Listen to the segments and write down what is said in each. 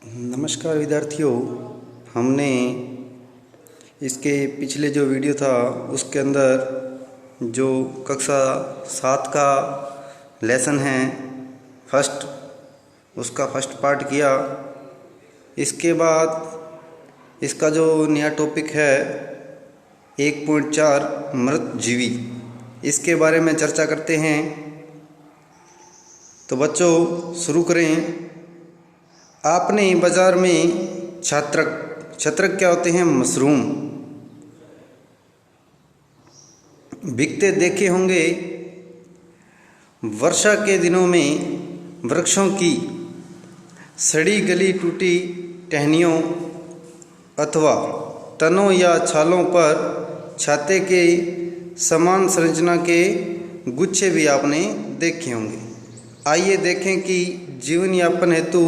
नमस्कार विद्यार्थियों, हमने इसके पिछले जो वीडियो था उसके अंदर जो कक्षा 7 का लेसन है उसका फर्स्ट पार्ट किया। इसके बाद इसका जो नया टॉपिक है 1.4 मृत जीवी, इसके बारे में चर्चा करते हैं। तो बच्चों शुरू करें। आपने बाज़ार में छत्रक क्या होते हैं, मशरूम बिकते देखे होंगे। वर्षा के दिनों में वृक्षों की सड़ी गली टूटी टहनियों अथवा तनों या छालों पर छाते के समान संरचना के गुच्छे भी आपने देखे होंगे। आइए देखें कि जीवन यापन हेतु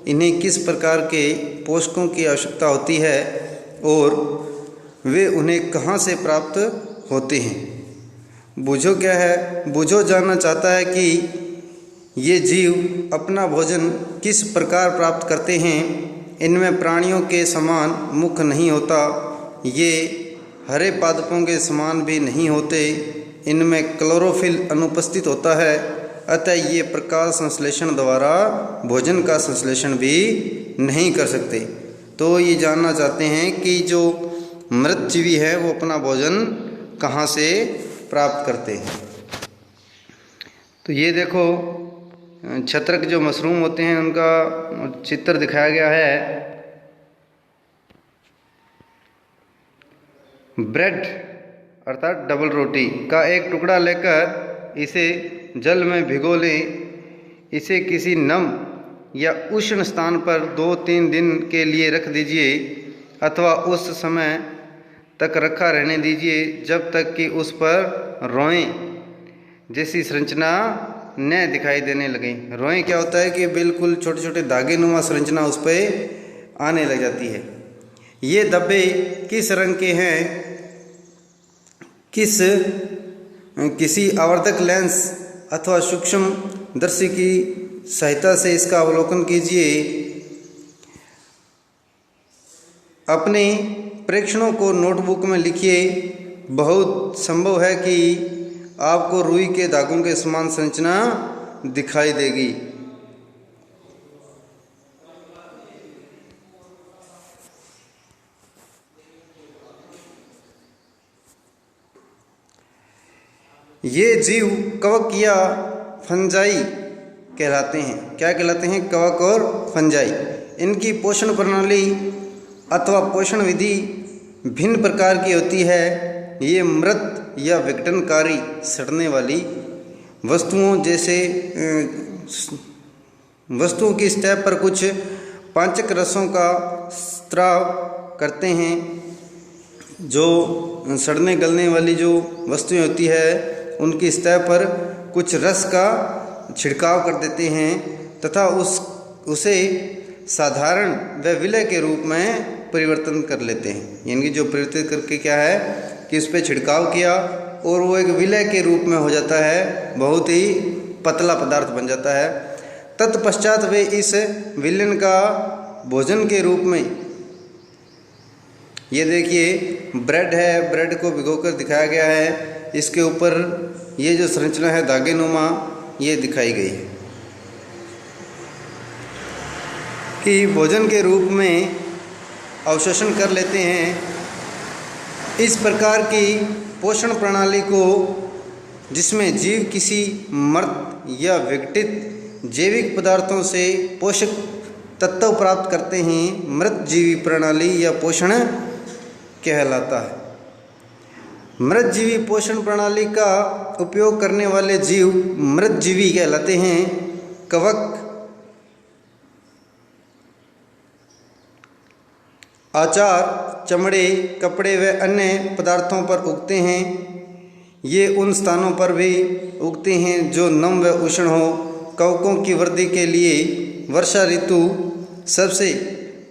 इन्हें किस प्रकार के पोषकों की आवश्यकता होती है और वे उन्हें कहाँ से प्राप्त होते हैं। बूझो क्या है? बूझो जानना चाहता है कि ये जीव अपना भोजन किस प्रकार प्राप्त करते हैं। इनमें प्राणियों के समान मुख नहीं होता, ये हरे पादपों के समान भी नहीं होते। इनमें क्लोरोफिल अनुपस्थित होता है, अतः ये प्रकाश संश्लेषण द्वारा भोजन का संश्लेषण भी नहीं कर सकते। तो ये जानना चाहते हैं कि जो मृत जीवी है वो अपना भोजन कहाँ से प्राप्त करते हैं। तो ये देखो, छत्रक जो मशरूम होते हैं उनका चित्र दिखाया गया है। ब्रेड अर्थात डबल रोटी का एक टुकड़ा लेकर इसे जल में भिगो लें। इसे किसी नम या उष्ण स्थान पर 2-3 दिन के लिए रख दीजिए अथवा उस समय तक रखा रहने दीजिए जब तक कि उस पर रोएं जैसी संरचना न दिखाई देने लगे। रोएं क्या होता है कि बिल्कुल छोटे छोटे धागे नुमा संरचना उस पर आने लग जाती है। ये धब्बे किस रंग के हैं? किसी आवर्धक लेंस अथवा सूक्ष्म दर्शी की सहायता से इसका अवलोकन कीजिए। अपने प्रेक्षणों को नोटबुक में लिखिए। बहुत संभव है कि आपको रुई के धागों के समान संरचना दिखाई देगी। ये जीव कवक या फंजाई कहलाते हैं। क्या कहलाते हैं? कवक और फंजाई। इनकी पोषण प्रणाली अथवा पोषण विधि भिन्न प्रकार की होती है। ये मृत या विघटनकारी सड़ने वाली वस्तुओं जैसे वस्तुओं की सतह पर कुछ पाचक रसों का स्राव करते हैं। जो सड़ने गलने वाली जो वस्तुएं होती है उनकी सतह पर कुछ रस का छिड़काव कर देते हैं तथा उसे साधारण व विलय के रूप में परिवर्तन कर लेते हैं। यानी जो परिवर्तित करके क्या है कि उस पर छिड़काव किया और वो एक विलय के रूप में हो जाता है, बहुत ही पतला पदार्थ बन जाता है। तत्पश्चात वे इस विलयन का भोजन के रूप में, ये देखिए ब्रेड है, ब्रेड को भिगोकर दिखाया गया है। इसके ऊपर ये जो संरचना है धागे नुमा ये दिखाई गई है कि भोजन के रूप में अवशोषण कर लेते हैं। इस प्रकार की पोषण प्रणाली को, जिसमें जीव किसी मृत या विघटित जैविक पदार्थों से पोषक तत्व प्राप्त करते हैं, मृत जीवी प्रणाली या पोषण कहलाता है। मृत जीवी पोषण प्रणाली का उपयोग करने वाले जीव मृत जीवी कहलाते हैं। कवक आचार, चमड़े, कपड़े व अन्य पदार्थों पर उगते हैं। ये उन स्थानों पर भी उगते हैं जो नम व उष्ण हो। कवकों की वृद्धि के लिए वर्षा ऋतु सबसे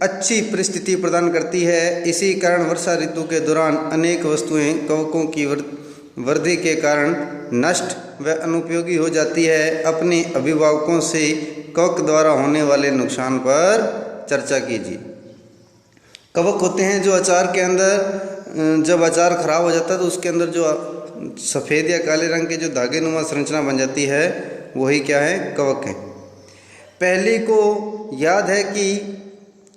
अच्छी परिस्थिति प्रदान करती है। इसी कारण वर्षा ऋतु के दौरान अनेक वस्तुएं कवकों की वृद्धि के कारण नष्ट व अनुपयोगी हो जाती है। अपने अभिभावकों से कवक द्वारा होने वाले नुकसान पर चर्चा कीजिए। कवक होते हैं जो अचार के अंदर, जब अचार खराब हो जाता है तो उसके अंदर जो सफ़ेद या काले रंग के जो धागे नुमा संरचना बन जाती है वही क्या है, कवक है। पहली को याद है कि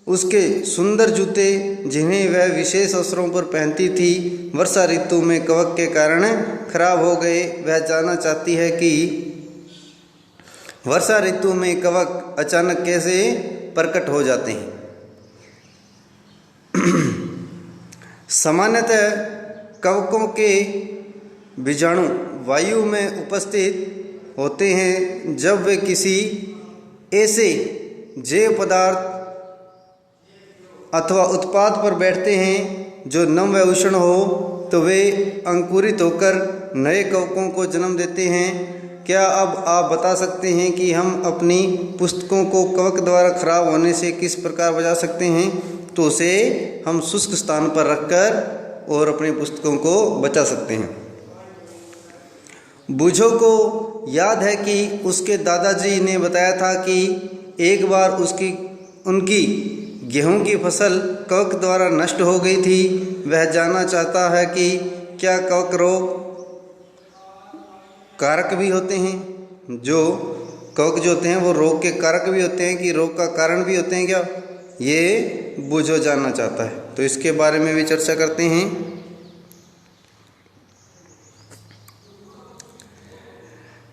उसके सुंदर जूते जिन्हें वह विशेष अवसरों पर पहनती थी वर्षा ऋतु में कवक के कारण खराब हो गए। वह जानना चाहती है कि वर्षा ऋतु में कवक अचानक कैसे प्रकट हो जाते हैं। सामान्यतः कवकों के बीजाणु वायु में उपस्थित होते हैं। जब वे किसी ऐसे जैव पदार्थ अथवा उत्पाद पर बैठते हैं जो नम व उष्ण हो तो वे अंकुरित होकर नए कवकों को जन्म देते हैं। क्या अब आप बता सकते हैं कि हम अपनी पुस्तकों को कवक द्वारा खराब होने से किस प्रकार बचा सकते हैं? तो उसे हम शुष्क स्थान पर रखकर और अपनी पुस्तकों को बचा सकते हैं। बूझो को याद है कि उसके दादाजी ने बताया था कि एक बार उनकी गेहूं की फसल कवक द्वारा नष्ट हो गई थी। वह जानना चाहता है कि क्या कवक रोग कारक भी होते हैं? जो कवक जो होते हैं वो रोग के कारक भी होते हैं कि रोग का कारण भी होते हैं क्या? ये बूझो जानना चाहता है, तो इसके बारे में भी चर्चा करते हैं।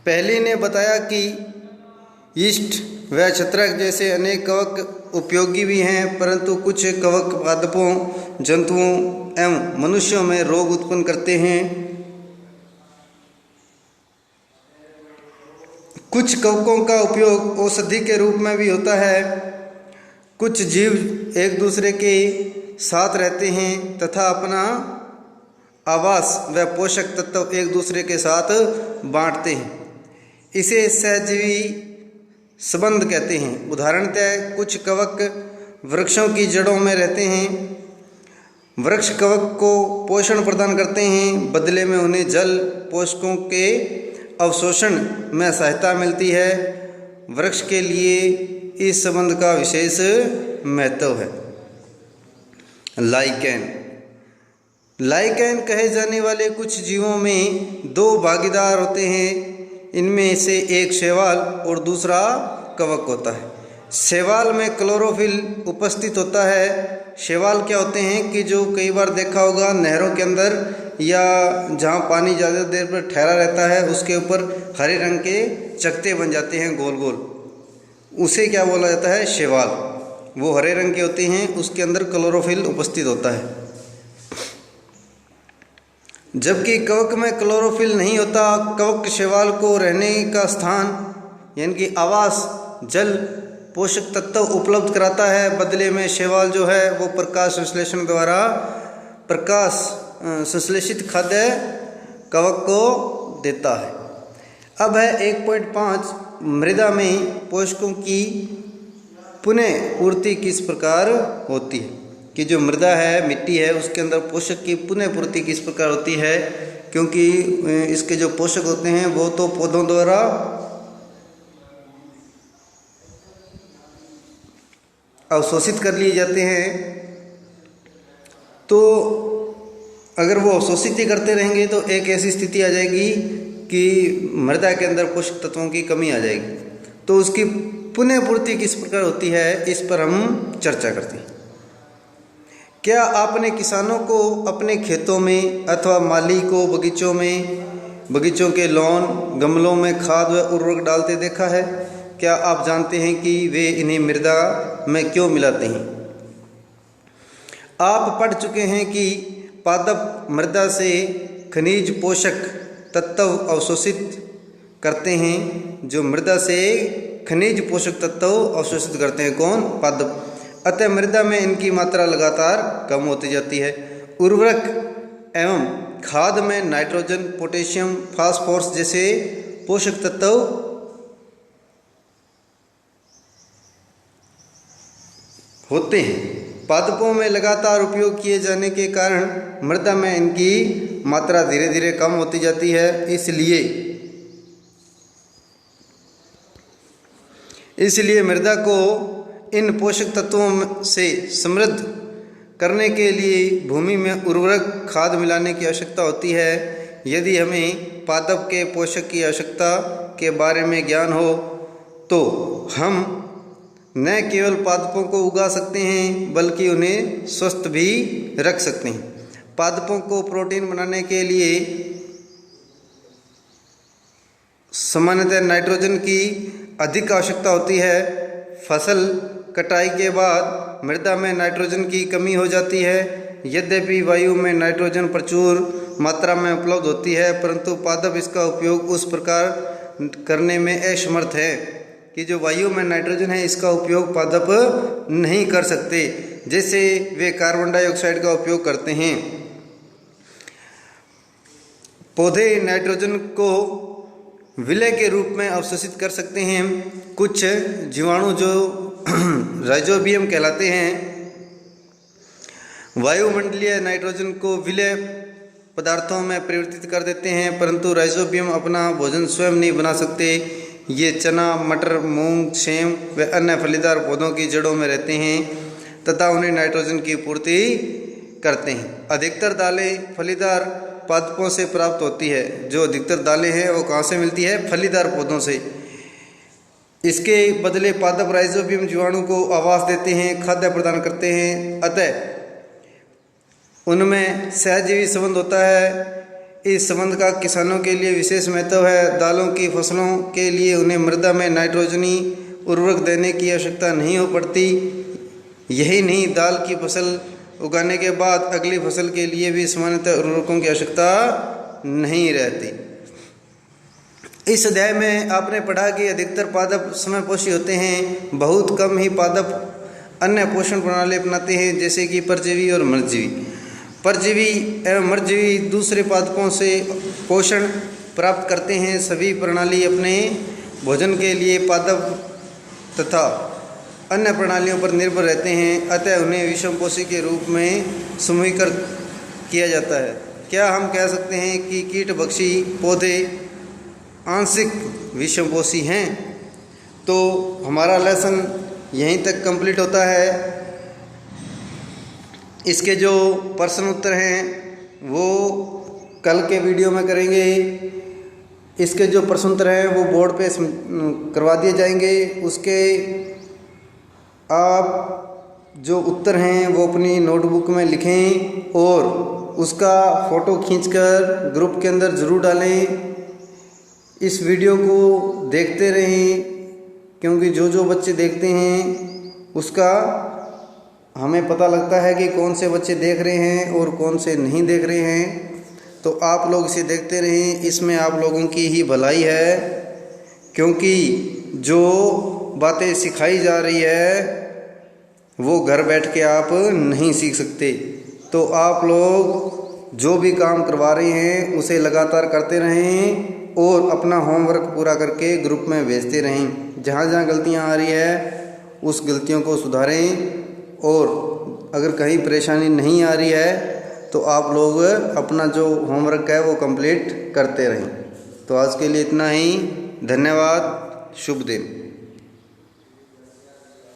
पहली ने बताया कि यीस्ट व छत्रक जैसे अनेक कवक उपयोगी भी हैं, परंतु कुछ कवक पादपों, जंतुओं एवं मनुष्यों में रोग उत्पन्न करते हैं। कुछ कवकों का उपयोग औषधि के रूप में भी होता है। कुछ जीव एक दूसरे के साथ रहते हैं तथा अपना आवास व पोषक तत्व एक दूसरे के साथ बांटते हैं। इसे सहजीवी संबंध कहते हैं। उदाहरणतः कुछ कवक वृक्षों की जड़ों में रहते हैं। वृक्ष कवक को पोषण प्रदान करते हैं, बदले में उन्हें जल पोषकों के अवशोषण में सहायता मिलती है। वृक्ष के लिए इस संबंध का विशेष महत्व है। लाइकेन कहे जाने वाले कुछ जीवों में दो भागीदार होते हैं। इनमें से एक शैवाल और दूसरा कवक होता है। शैवाल में क्लोरोफिल उपस्थित होता है। शैवाल क्या होते हैं कि जो कई बार देखा होगा नहरों के अंदर या जहाँ पानी ज़्यादा देर पर ठहरा रहता है उसके ऊपर हरे रंग के चकते बन जाते हैं गोल गोल, उसे क्या बोला जाता है? शैवाल। वो हरे रंग के होते हैं, उसके अंदर क्लोरोफिल उपस्थित होता है। जबकि कवक में क्लोरोफिल नहीं होता। कवक शैवाल को रहने का स्थान यानी कि आवास, जल, पोषक तत्व उपलब्ध कराता है। बदले में शैवाल जो है वो प्रकाश संश्लेषण द्वारा प्रकाश संश्लेषित खाद्य कवक को देता है। अब है 1.5 मृदा में पोषकों की पुनः पूर्ति किस प्रकार होती है? कि जो मृदा है, मिट्टी है, उसके अंदर पोषक की पुनः पूर्ति किस प्रकार होती है? क्योंकि इसके जो पोषक होते हैं वो तो पौधों द्वारा अवशोषित कर लिए जाते हैं। तो अगर वो अवशोषित ही करते रहेंगे तो एक ऐसी स्थिति आ जाएगी कि मृदा के अंदर पोषक तत्वों की कमी आ जाएगी। तो उसकी पुनः पूर्ति किस प्रकार होती है, इस पर हम चर्चा करते हैं। क्या आपने किसानों को अपने खेतों में अथवा माली को बगीचों के लॉन, गमलों में खाद व उर्वरक डालते देखा है? क्या आप जानते हैं कि वे इन्हें मृदा में क्यों मिलाते हैं? आप पढ़ चुके हैं कि पादप मृदा से खनिज पोषक तत्व अवशोषित करते हैं। जो मृदा से खनिज पोषक तत्व अवशोषित करते हैं कौन? पादप। अतः मृदा में इनकी मात्रा लगातार कम होती जाती है। उर्वरक एवं खाद में नाइट्रोजन, पोटेशियम, फास्फोरस जैसे पोषक तत्व होते हैं। पादपों में लगातार उपयोग किए जाने के कारण मृदा में इनकी मात्रा धीरे धीरे कम होती जाती है। इसलिए मृदा को इन पोषक तत्वों से समृद्ध करने के लिए भूमि में उर्वरक खाद मिलाने की आवश्यकता होती है। यदि हमें पादप के पोषक की आवश्यकता के बारे में ज्ञान हो तो हम न केवल पादपों को उगा सकते हैं बल्कि उन्हें स्वस्थ भी रख सकते हैं। पादपों को प्रोटीन बनाने के लिए सामान्यतः नाइट्रोजन की अधिक आवश्यकता होती है। फसल कटाई के बाद मृदा में नाइट्रोजन की कमी हो जाती है। यद्यपि वायु में नाइट्रोजन प्रचुर मात्रा में उपलब्ध होती है, परंतु पादप इसका उपयोग उस प्रकार करने में असमर्थ है कि जो वायु में नाइट्रोजन है इसका उपयोग पादप नहीं कर सकते, जैसे वे कार्बन डाइऑक्साइड का उपयोग करते हैं। पौधे नाइट्रोजन को विलय के रूप में अवशोषित कर सकते हैं। कुछ जीवाणु जो राइजोबियम कहलाते हैं, वायुमंडलीय नाइट्रोजन को विलय पदार्थों में परिवर्तित कर देते हैं, परंतु राइजोबियम अपना भोजन स्वयं नहीं बना सकते। ये चना, मटर, मूंग, सेम व अन्य फलीदार पौधों की जड़ों में रहते हैं तथा उन्हें नाइट्रोजन की पूर्ति करते हैं। अधिकतर दालें फलीदार पादपों से प्राप्त होती है। जो अधिकतर दालें हैं वो कहाँ से मिलती है? फलीदार पौधों से। इसके बदले पादप राइजोबियम जीवाणु को आवास देते हैं, खाद्य प्रदान करते हैं, अतः उनमें सहजीवी संबंध होता है। इस संबंध का किसानों के लिए विशेष महत्व है। दालों की फसलों के लिए उन्हें मृदा में नाइट्रोजनी उर्वरक देने की आवश्यकता नहीं हो पड़ती। यही नहीं, दाल की फसल उगाने के बाद अगली फसल के लिए भी सामान्यतः उर्वरकों की आवश्यकता नहीं रहती। इस अध्याय में आपने पढ़ा कि अधिकतर पादप समयपोषी होते हैं। बहुत कम ही पादप अन्य पोषण प्रणाली अपनाते हैं, जैसे कि परजीवी और मरजीवी। परजीवी एवं मरजीवी दूसरे पादपों से पोषण प्राप्त करते हैं। सभी प्रणाली अपने भोजन के लिए पादप तथा अन्य प्रणालियों पर निर्भर रहते हैं, अतः उन्हें विषमपोषी के रूप में समूहीकृत किया जाता है। क्या हम कह सकते हैं कि कीटभक्षी पौधे आंशिक विषमपोषी हैं? तो हमारा लेसन यहीं तक कंप्लीट होता है। इसके जो प्रश्न उत्तर हैं वो कल के वीडियो में करेंगे। इसके जो प्रश्न उत्तर हैं वो बोर्ड पे करवा दिए जाएंगे। उसके आप जो उत्तर हैं वो अपनी नोटबुक में लिखें और उसका फ़ोटो खींचकर ग्रुप के अंदर ज़रूर डालें। इस वीडियो को देखते रहें, क्योंकि जो बच्चे देखते हैं उसका हमें पता लगता है कि कौन से बच्चे देख रहे हैं और कौन से नहीं देख रहे हैं। तो आप लोग इसे देखते रहें, इसमें आप लोगों की ही भलाई है, क्योंकि जो बातें सिखाई जा रही है वो घर बैठ के आप नहीं सीख सकते। तो आप लोग जो भी काम करवा रहे हैं उसे लगातार करते रहें और अपना होमवर्क पूरा करके ग्रुप में भेजते रहें। जहाँ जहाँ गलतियाँ आ रही है उस गलतियों को सुधारें, और अगर कहीं परेशानी नहीं आ रही है तो आप लोग अपना जो होमवर्क है वो कंप्लीट करते रहें। तो आज के लिए इतना ही। धन्यवाद। शुभ दिन।